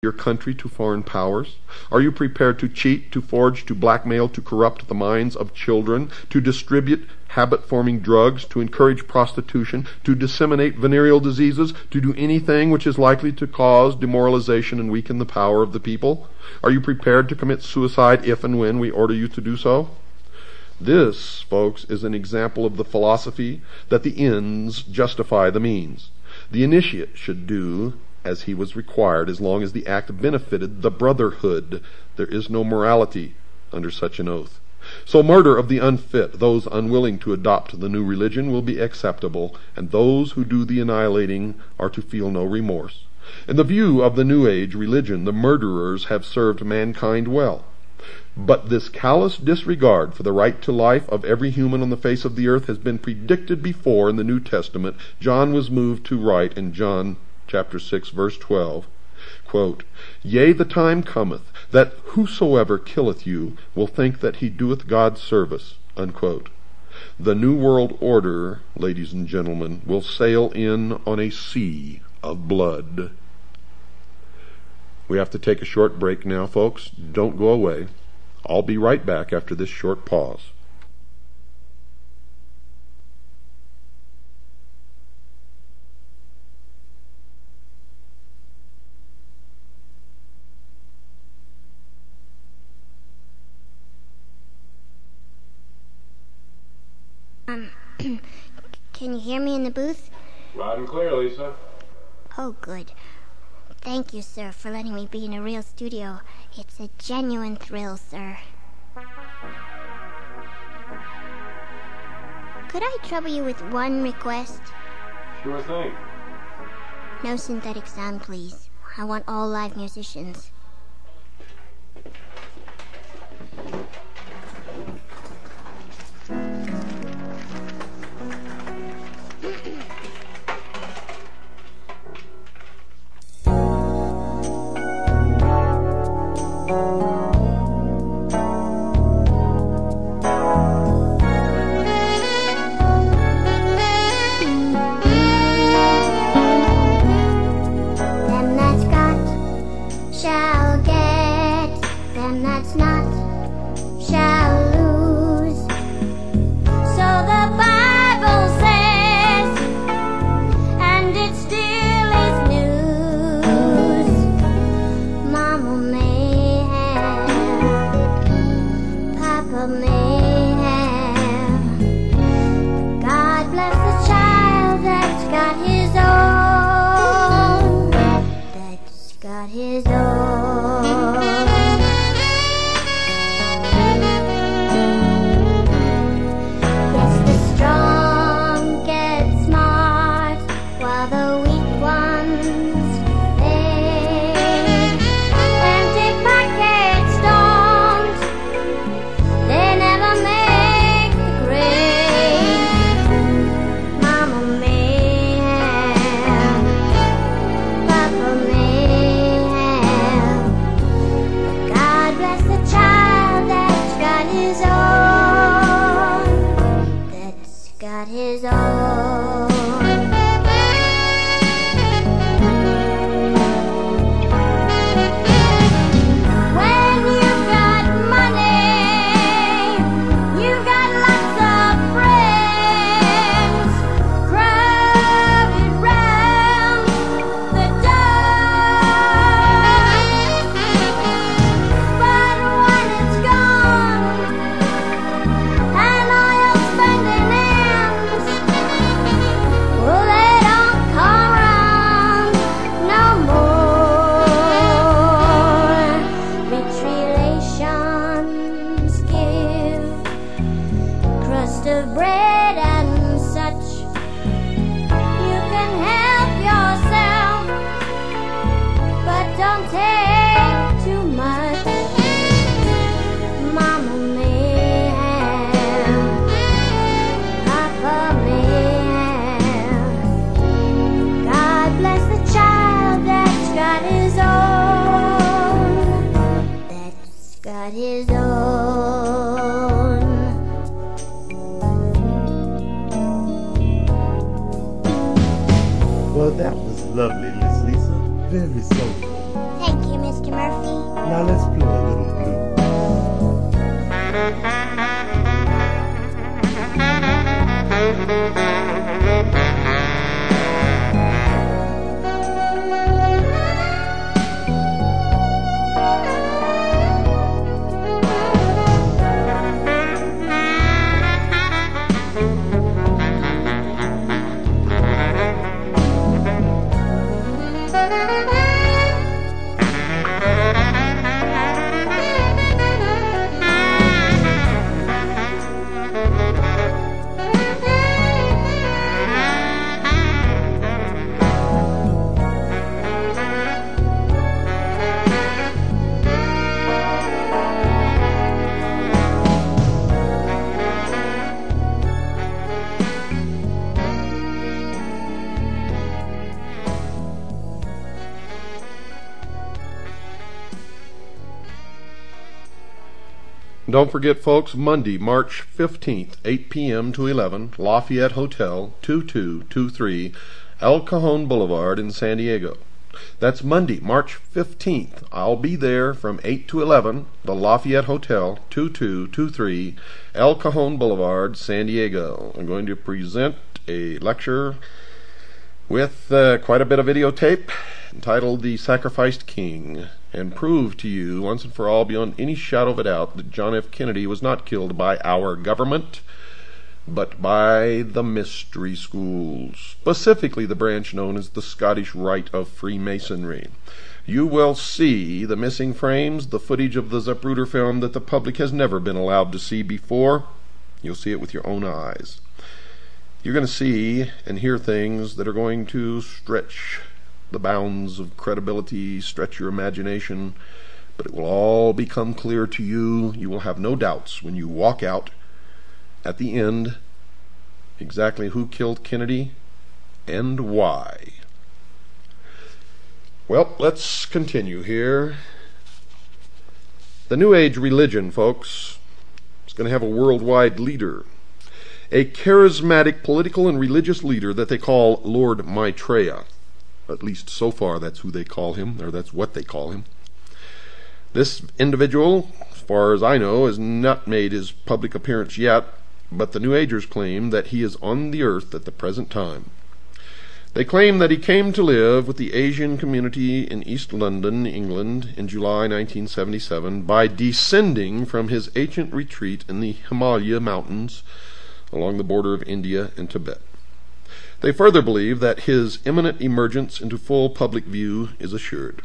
your country to foreign powers? Are you prepared to cheat, to forge, to blackmail, to corrupt the minds of children, to distribute habit-forming drugs, to encourage prostitution, to disseminate venereal diseases, to do anything which is likely to cause demoralization and weaken the power of the people? Are you prepared to commit suicide if and when we order you to do so? This, folks, is an example of the philosophy that the ends justify the means. The initiate should do as he was required as long as the act benefited the brotherhood. There is no morality under such an oath. So murder of the unfit, those unwilling to adopt the new religion, will be acceptable, and those who do the annihilating are to feel no remorse. In the view of the New Age religion, the murderers have served mankind well. But this callous disregard for the right to life of every human on the face of the earth has been predicted before in the New Testament. John was moved to write in John chapter 6, verse 12, quote, "Yea, the time cometh, that whosoever killeth you will think that he doeth God service," unquote. The New World Order, ladies and gentlemen, will sail in on a sea of blood. We have to take a short break now, folks. Don't go away. I'll be right back after this short pause. Can you hear me in the booth? Loud and clear, Lisa. Oh, good. Thank you, sir, for letting me be in a real studio. It's a genuine thrill, sir. Could I trouble you with one request? Sure thing. No synthetic sound, please. I want all live musicians. Well, that was lovely, Miss Lisa. Very soulful. Thank Now let's blow a little blue. Don't forget, folks, Monday, March 15th, 8 p.m. to 11, Lafayette Hotel, 2223 El Cajon Boulevard in San Diego. That's Monday, March 15th. I'll be there from 8 to 11, the Lafayette Hotel, 2223 El Cajon Boulevard, San Diego. I'm going to present a lecture with quite a bit of videotape entitled The Sacrificed King, and prove to you once and for all beyond any shadow of a doubt that John F. Kennedy was not killed by our government, but by the mystery schools, specifically the branch known as the Scottish Rite of Freemasonry. You will see the missing frames, the footage of the Zapruder film that the public has never been allowed to see before. You'll see it with your own eyes. You're going to see and hear things that are going to stretch the bounds of credibility, stretch your imagination, but it will all become clear to you. You will have no doubts when you walk out at the end exactly who killed Kennedy and why. Well, let's continue here. The New Age religion, folks, is going to have a worldwide leader, a charismatic political and religious leader that they call Lord Maitreya. At least so far that's who they call him, or that's what they call him. This individual, as far as I know, has not made his public appearance yet, but the New Agers claim that he is on the earth at the present time. They claim that he came to live with the Asian community in East London, England, in July 1977 by descending from his ancient retreat in the Himalaya mountains along the border of India and Tibet. They further believe that his imminent emergence into full public view is assured.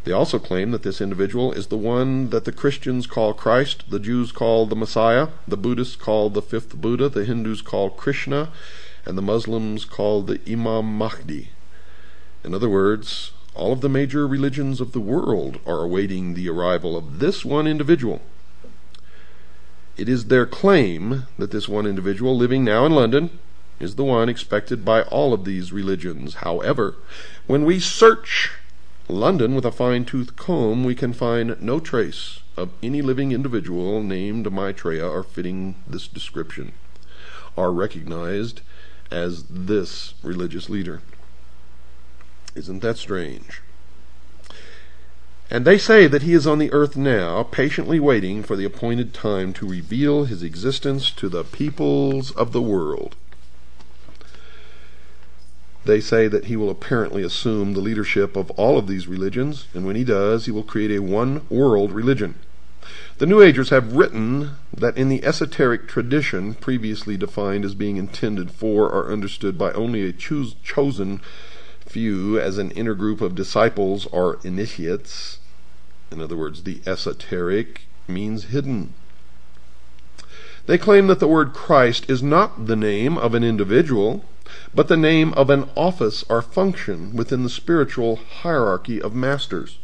They also claim that this individual is the one that the Christians call Christ, the Jews call the Messiah, the Buddhists call the fifth Buddha, the Hindus call Krishna, and the Muslims call the Imam Mahdi. In other words, all of the major religions of the world are awaiting the arrival of this one individual. It is their claim that this one individual living now in London is the one expected by all of these religions. However, when we search London with a fine-tooth comb, we can find no trace of any living individual named Maitreya or fitting this description, are recognized as this religious leader. Isn't that strange? And they say that he is on the earth now, patiently waiting for the appointed time to reveal his existence to the peoples of the world. They say that he will apparently assume the leadership of all of these religions, and when he does, he will create a one-world religion. The New Agers have written that in the esoteric tradition previously defined as being intended for or understood by only a chosen few as an inner group of disciples or initiates, in other words, the esoteric means hidden. They claim that the word Christ is not the name of an individual, but the name of an office or function within the spiritual hierarchy of masters.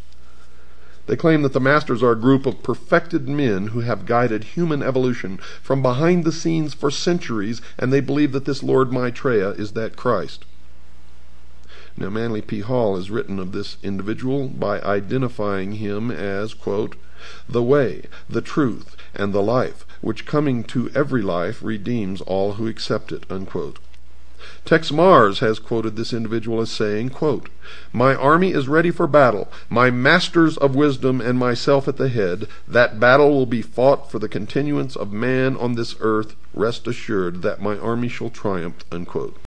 They claim that the masters are a group of perfected men who have guided human evolution from behind the scenes for centuries, and they believe that this Lord Maitreya is that Christ. Now, Manly P. Hall has written of this individual by identifying him as, quote, the way, the truth, and the life, which coming to every life redeems all who accept it, unquote. Tex Mars has quoted this individual as saying, quote, "My army is ready for battle, my masters of wisdom and myself at the head. That battle will be fought for the continuance of man on this earth. Rest assured that my army shall triumph," unquote.